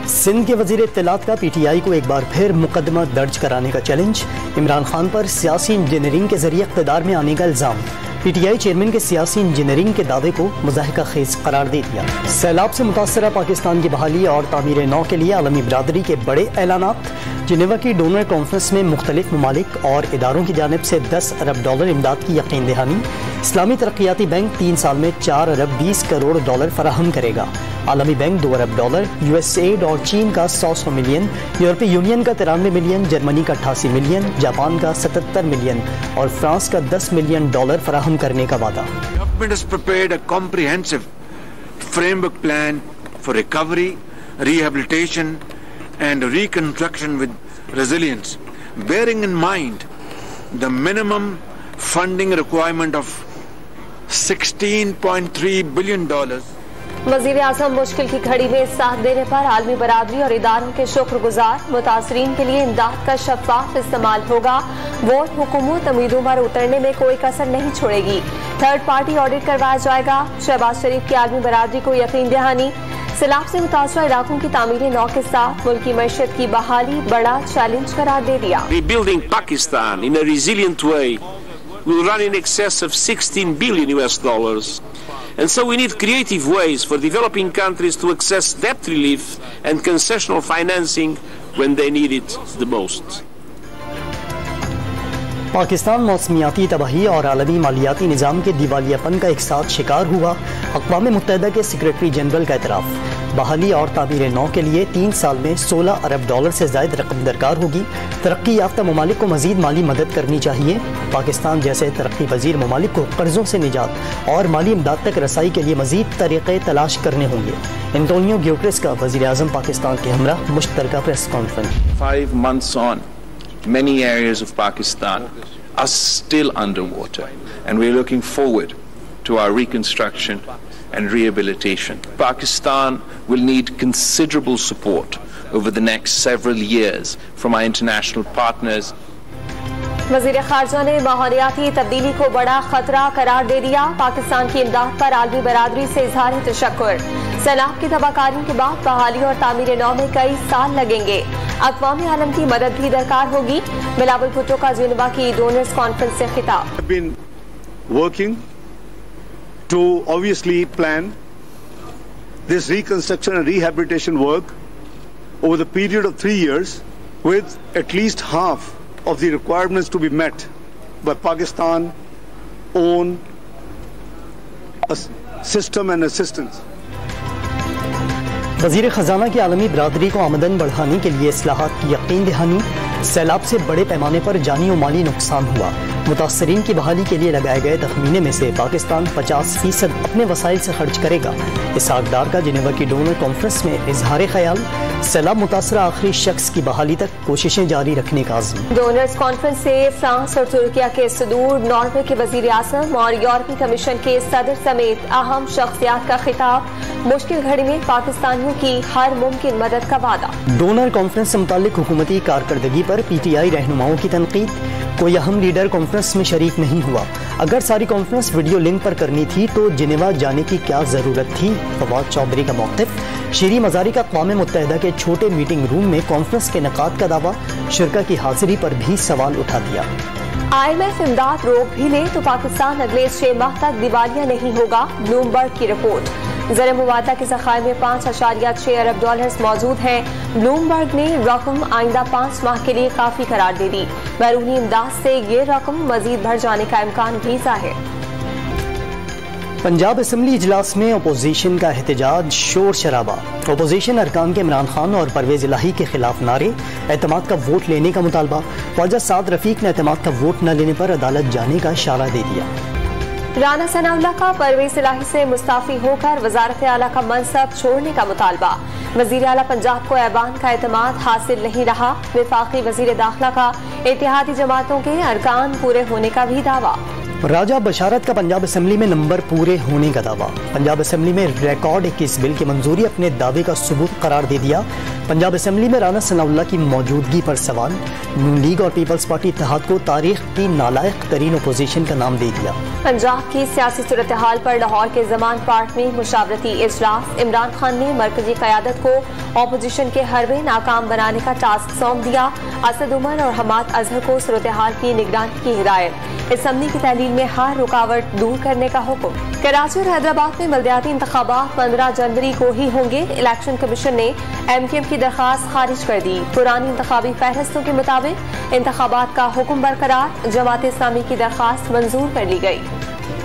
سندھ کے وزیر اطلاعات کا پی ٹی آئی کو ایک بار پھر مقدمہ درج کرانے کا چیلنج، عمران خان پر سیاسی انجینئرنگ کے ذریعے اقتدار میں آنے کا الزام، پی ٹی آئی چیئرمین کے سیاسی انجینئرنگ کے دعوے کو مضحکہ خیز قرار دے دیا۔ سیلاب سے متاثرہ پاکستان کی بحالی اور تعمیر نو کے لیے عالمی برادری کے بڑے اعلانات، جنیوا کی ڈونر کانفرنس میں مختلف ممالک اور اداروں کی جانب سے 10 ارب ڈالر امداد کی یقین دہانی، اسلامی ترقیاتی بینک 3 سال میں 4 ارب 20 کروڑ ڈالر فراہم کرے گا، عالمی بینک 2 ارب ڈالر، یو ایس ایڈ اور چین کا 100 ملین، یورپی یونین کا 93 ملین، جرمنی کا 88 ملین، جاپان کا 77 ملین اور فرانس کا 10 ملین ڈالر فراہم کرنے کا وعدہ۔ Government has prepared a comprehensive framework plan for recovery, rehabilitation and reconstruction with resilience, bearing in mind the minimum funding requirement of $16.3 billion. وزیر اعظم مشکل کی گھڑی میں ساتھ دینے پر عالمی برادری اور اداروں کے شکر گزار، متاثرین کے لیے امداد کا شفاف استعمال ہوگا، ووٹ حکومت امیدوں پر اترنے میں کوئی کسر نہیں چھوڑے گی، تھرڈ پارٹی آڈٹ کروایا جائے گا، شہباز شریف کی عالمی برادری کو یقین دہانی، سیلاب سے متاثرہ علاقوں کی تعمیر نو کے ساتھ ملکی معیشت کی بحالی بڑا چیلنج قرار دے دیا۔ Rebuilding Pakistan in a resilient way will run in excess of $16 billion. And so we need creative ways for developing countries to access debt relief and concessional financing when they need it the most. Pakistan موسمیاتی تباہی اور عالمی مالیاتی نظام کے دیوالیہ پن کا ایک ساتھ شکار ہوا، اقوام متحدہ کے سیکریٹری جنرل کا اعتراف، بحالی اور تعمیر نو کے لیے 3 سال میں 16 ارب ڈالر سے زائد رقم درکار ہوگی، ترقی یافتہ ممالک کو مزید مالی مدد کرنی چاہیے، پاکستان جیسے ترقی پذیر ممالک کو قرضوں سے نجات اور مالی امداد تک رسائی کے لیے مزید طریقے تلاش کرنے ہوں گے۔ انٹونیو گیوٹریس کا وزیر اعظم پاکستان کے ہمراہ مشترکہ press conference. 5 months on, many areas of Pakistan are still underwater, and we're looking forward to our reconstruction and rehabilitation. Pakistan will need considerable support over the next several years from our international partners. وزیر خارجہ نے ماحولیاتی تبدیلی کو بڑا خطرہ قرار دے دیا، پاکستان کی امداد پر عالمی برادری سے اظہار تشکر، سیلاب کی تباہ کاریوں کے بعد بحالی اور تعمیر نو میں کئی سال لگیں گے، اقوام عالم کی مدد بھی درکار ہوگی، بلاول بھٹو کا جنیوا کی ڈونرز کانفرنس سے خطاب۔ been working to obviously plan this reconstruction and rehabilitation work over the period of 3 years with at least half of the requirements to be met by Pakistan own a system and assistance. وزیر خزانہ کی عالمی برادری کو آمدن بڑھانے کے لیے اصلاحات کی یقین دہانی، سیلاب سے بڑے پیمانے پر جانی و مالی نقصان ہوا، متاثرین کی بحالی کے لیے لگائے گئے تخمینے میں سے پاکستان 50% اپنے وسائل سے خرچ کرے گا، اسحاق ڈار کا جنیوا کی ڈونر کانفرنس میں اظہار خیال، سیلاب متاثرہ آخری شخص کی بحالی تک کوششیں جاری رکھنے کا عزم۔ ڈونرز کانفرنس سے فرانس اور ترکیہ کے صدور، ناروے کے وزیر اعظم اور یورپی کمیشن کے صدر سمیت اہم شخصیات کا خطاب، مشکل گھڑی میں پاکستانیوں کی ہر ممکن مدد کا وعدہ۔ ڈونر کانفرنس سے متعلق حکومتی کارکردگی پر پی ٹی آئی رہنماؤں کی تنقید، کوئی اہم لیڈر کانفرنس میں شریک نہیں ہوا، اگر ساری کانفرنس ویڈیو لنک پر کرنی تھی تو جنیوا جانے کی کیا ضرورت تھی، فواد چودھری کا موقف، شیریں مزاری کا اقوام متحدہ کے چھوٹے میٹنگ روم میں کانفرنس کے انعقاد کا دعویٰ، شرکا کی حاضری پر بھی سوال اٹھا دیا۔ IMF امداد روک بھی لے تو پاکستان اگلے 6 ماہ تک دیوالیہ نہیں ہوگا، بلومبرگ کی رپورٹ، زر مبادلہ کے ذخائر میں 5.6 ارب ڈالرز موجود ہیں، بلومبرگ نے رقم آئندہ 5 ماہ کے لیے کافی قرار دے دی، بیرونی امداد سے یہ رقم مزید بڑھ جانے کا امکان بھی ظاہر۔ پنجاب اسمبلی اجلاس میں اپوزیشن کا احتجاج، شور شرابہ، اپوزیشن ارکان کے عمران خان اور پرویز الہی کے خلاف نعرے، اعتماد کا ووٹ لینے کا مطالبہ، خواجہ سعد رفیق نے اعتماد کا ووٹ نہ لینے پر عدالت جانے کا اشارہ دے دیا۔ رانا ثناءاللہ کا پرویز الہی سے مستعفی ہو کر وزارت اعلیٰ کا منصب چھوڑنے کا مطالبہ، وزیر اعلیٰ پنجاب کو ایوان کا اعتماد حاصل نہیں رہا، وفاقی وزیر داخلہ کا اتحادی جماعتوں کے ارکان پورے ہونے کا بھی دعویٰ۔ راجہ بشارت کا پنجاب اسمبلی میں نمبر پورے ہونے کا دعویٰ، پنجاب اسمبلی میں ریکارڈ 21 بل کی منظوری اپنے دعوے کا ثبوت قرار دے دیا، पंजाब असेंबली में राना सनाउल्लाह की मौजूदगी पर सवाल। नून लीग और पीपल्स पार्टी इत्तेहाद को तारीख की नालायक तरीन अपोजिशन का नाम दे दिया। पंजाब की सियासी सूरत हाल पर लाहौर के जमान पार्क में मुशावरती इजलास। इमरान खान ने मरकजी क़यादत को अपोजिशन के हरबे नाकाम बनाने का टास्क सौंप दिया। असद उमर और हमाद अजहर को सूरत हाल की निगरानी की हिदायत। असम्बली की तहलील में हर रुकावट दूर करने का हुक्म। कराची और हैदराबाद में बल्दियाती इंतखाबात 15 जनवरी को ही होंगे। इलेक्शन कमीशन ने MKM की दरखास्त खारिज कर दी। पुरानी इंतखाबी फहरिस्तों के मुताबिक इंतखाबात का हुक्म बरकरार। जमात इस्लामी की दरखास्त मंजूर कर ली गई।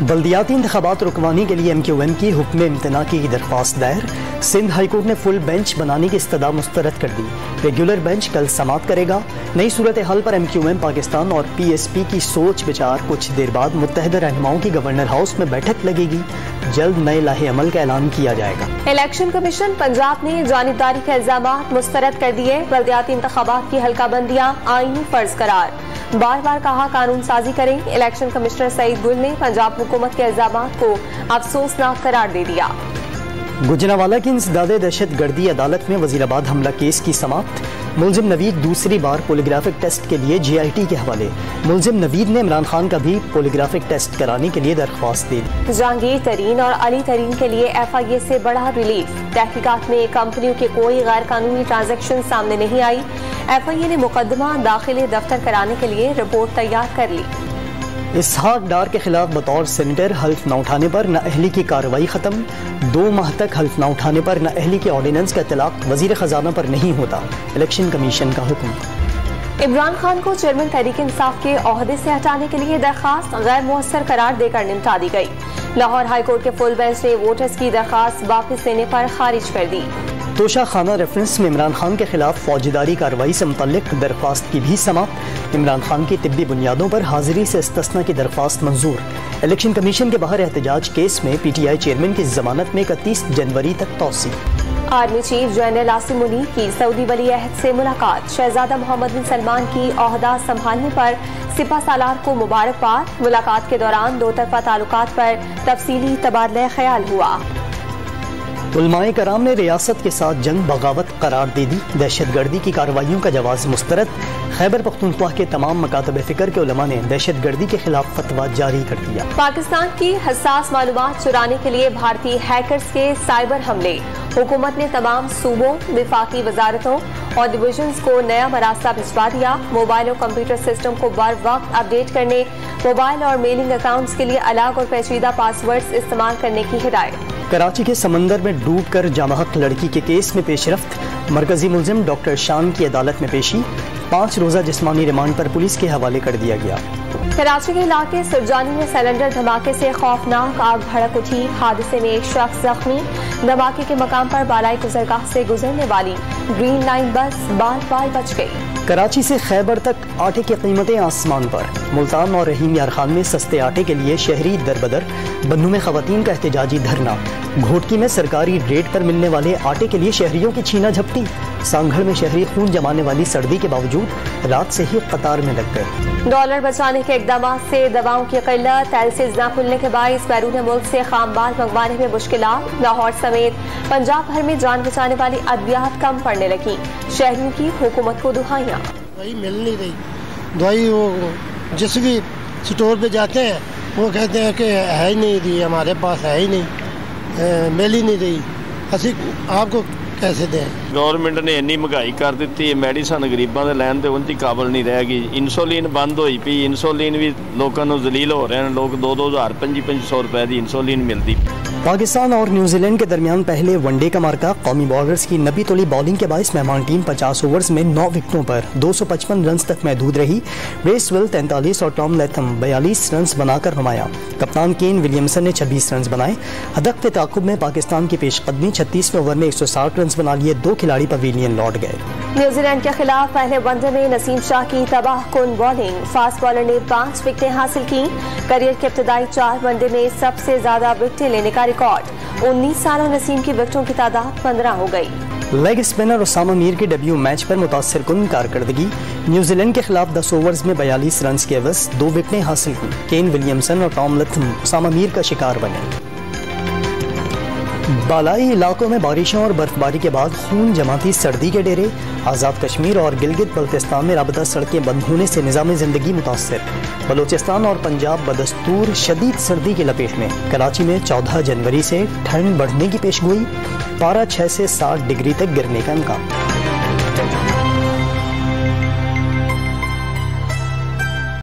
बल्दियाती इंतखाबात रुकवाने के लिए MQM की हुक्म इम्तना की दरख्वास्त दायर। सिंध हाईकोर्ट ने फुल बेंच बनाने की इस्तदा मुस्तरद कर दी। रेगुलर बेंच कल समाअत करेगा। नई सूरत हाल पर MQM पाकिस्तान और PSP की सोच विचार। कुछ देर बाद मुत्तहिदा रहनुमाओं की गवर्नर हाउस में बैठक लगेगी। जल्द नए लाहे अमल का ऐलान किया जाएगा। इलेक्शन कमीशन पंजाब ने जानिबदारी के इल्जामात मुस्तरद कर दिए। बल्दियाती इंतखाबात की हल्काबंदियां आईनी फर्ज करार। बार बार कहा कानून साजी करें। इलेक्शन कमिश्नर सईद गुल ने पंजाब हुकूमत के इल्जामात को अफसोसनाक करार दे दिया। गुजरांवाला की इंसदादे दहशत गर्दी अदालत में वजीराबाद हमला केस की समाप्त। मुलजिम नवीद दूसरी बार पोलीग्राफिक टेस्ट के लिए JIT के हवाले। मुलजिम नवीद ने इमरान खान का भी पोलीग्राफिक टेस्ट कराने के लिए दरख्वास्त दी। जहांगीर तरीन और अली तरीन के लिए FIA से बड़ा रिलीफ। तहकीकात में कंपनियों के कोई गैर कानूनी ट्रांजैक्शन सामने नहीं आई। FIA ने मुकदमा दाखिले दफ्तर कराने के लिए रिपोर्ट तैयार कर ली। इसहाक डार के खिलाफ बतौर सेनेटर हल्फ न उठाने पर नाअहली की कार्रवाई खत्म। 2 माह तक हल्फ न उठाने पर नाअहली के ऑर्डिनेंस का इतलाक वजीर खजाना पर नहीं होता। इलेक्शन कमीशन का हुक्म। इमरान खान को चेयरमैन तहरीक इंसाफ के ओहदे से हटाने के लिए दरखास्त गैर मुअस्सर करार देकर निपटा दी गई। लाहौर हाईकोर्ट के फुल बेंच ने वोटर्स की दरखास्त वापस लेने पर खारिज कर दी। तोशा खाना रेफरेंस में इमरान खान के खिलाफ फौजदारी कार्रवाई से मुतल्लिक दरख्वास्त की भी समाप्त। इमरान खान की तिब्बी बुनियादों पर हाजिरी से इस्तिस्ना की दरख्वास्त मंजूर। इलेक्शन कमीशन के बाहर एहतजाज केस में PTI चेयरमैन की जमानत में 31 जनवरी तक तौसी। Army chief general Asim Munir की सऊदी वली अहद से मुलाकात। शहजादा मोहम्मद बिन सलमान की ओहदा संभालने पर सिपा सालार को मुबारकबाद। मुलाकात के दौरान दो तरफा ताल्लुकात पर तफसीली तबादला ख्याल हुआ। उलमाए कराम ने रियासत के साथ जंग बगावत करार दे दी। दहशतगर्दी की कार्रवाइयों का जवाब मुस्तरद। खैबर पख्तूनख्वा के तमाम मकातब फिक्र के उलमा ने दहशतगर्दी के खिलाफ फतवा जारी कर दिया। पाकिस्तान की हसास मालूमात चुराने के लिए भारतीय हैकर्स के साइबर हमले। हुकूमत ने तमाम सूबों, विफाकी वजारतों और डिविजन्स को नया मरास्ता भिजवा दिया। मोबाइल और कंप्यूटर सिस्टम को बर वक्त अपडेट करने, मोबाइल और मेलिंग अकाउंट्स के लिए अलग और पेचीदा पासवर्ड्स इस्तेमाल करने की हिदायत। कराची के समंदर में डूबकर जामहक लड़की के केस में पेशरफ्त। मरकजी मुलजिम डॉक्टर शान की अदालत में पेशी। 5 रोजा जिस्मानी रिमांड पर पुलिस के हवाले कर दिया गया। कराची के इलाके सुरजानी में सिलेंडर धमाके से खौफनाक आग भड़क उठी। हादसे में एक शख्स जख्मी। धमाके के मकाम पर बालाई गुजरगाह से गुजरने वाली ग्रीन लाइन बस बाल बाल बच गई। कराची से खैबर तक आटे की कीमतें आसमान पर। मुल्तान और रहीम यार खान में सस्ते आटे के लिए शहरी दरबदर। बन्नू में खवातीन का एहतजाजी धरना। घोटकी में सरकारी रेट पर मिलने वाले आटे के लिए शहरियों की छीना झपटी। सांगड़ में शहरी खून जमाने वाली सर्दी के बावजूद रात से ही कतार में लग गए। डॉलर बचाने के इकदाम से दवाओं की किल्लत। एलसीज न खुलने के बायस बैरून मुल्क से खाम बाल मंगवाने में मुश्किलात। लाहौर समेत पंजाब भर में जान बचाने वाली अद्वियात कम पड़ने लगी। शहरियों की हुकूमत को दुहाइयां। दवाई मिल नहीं रही। दवाई वो जिस भी स्टोर पे जाते हैं वो कहते हैं कि है ही नहीं रही, हमारे पास है ही नहीं, मिल ही नहीं रही। ਅਸੀਂ आपको कैसे दें। गवर्नमेंट ने इन्नी महंगाई कर दी है, मैडिसन गरीबों के लैन तो उनकी काबल नहीं रह गई। इंसुलिन बंद हुई पी। इंसुलिन भी लोगों को जलील हो रहे हैं। लोग 2-2 2500 रुपए की इंसुलिन मिलती। पाकिस्तान और न्यूजीलैंड के दरमियान पहले वनडे का मार्का। कौमी बॉलर्स की नबी तोली बॉलिंग के बायस मेहमान टीम 50 ओवर्स में 9 विकेटों पर 255 रन तक महदूद रही। रेसवेल 43 और टॉम लैथम 42 रन बनाकर नुमाया। कप्तान केन विलियमसन ने 26 रन बनाए। हदफ के ताकुब में पाकिस्तान की पेशकदमी 36वें ओवर में 160 रन बना लिए। 2 खिलाड़ी पवेलियन लौट गए। न्यूजीलैंड के खिलाफ पहले वनडे में नसीम शाह की तबाहकुन बॉलिंग। फास्ट बॉलर ने 5 विकेटें हासिल की। करियर के इब्तदाई 4 वनडे में सबसे ज्यादा विकेटें लेने का रिकॉर्ड। 19 साला नसीम की विकेटों की तादाद 15 हो गई। लेग स्पिनर उसामा मीर के डेब्यू मैच पर मुतासिर कुन कारकर्दगी। न्यूजीलैंड के खिलाफ 10 ओवर्स में 42 रन के एवज 2 विकेटें हासिल की। केन विलियमसन और टॉम लैथम उसामा मीर का शिकार बने। بالائی علاقوں میں بارشوں اور برفباری کے بعد خون جماتی سردی کے ڈیرے. آزاد کشمیر اور گلگت بلتستان میں رابطہ سڑکیں بند ہونے سے نظام زندگی متاثر. بلوچستان اور پنجاب بدستور شدید سردی کی لپیٹ میں. کراچی میں 14 جنوری سے ٹھنڈ بڑھنے کی پیشگوئی. پارہ 6 سے 7 ڈگری تک گرنے کا امکان.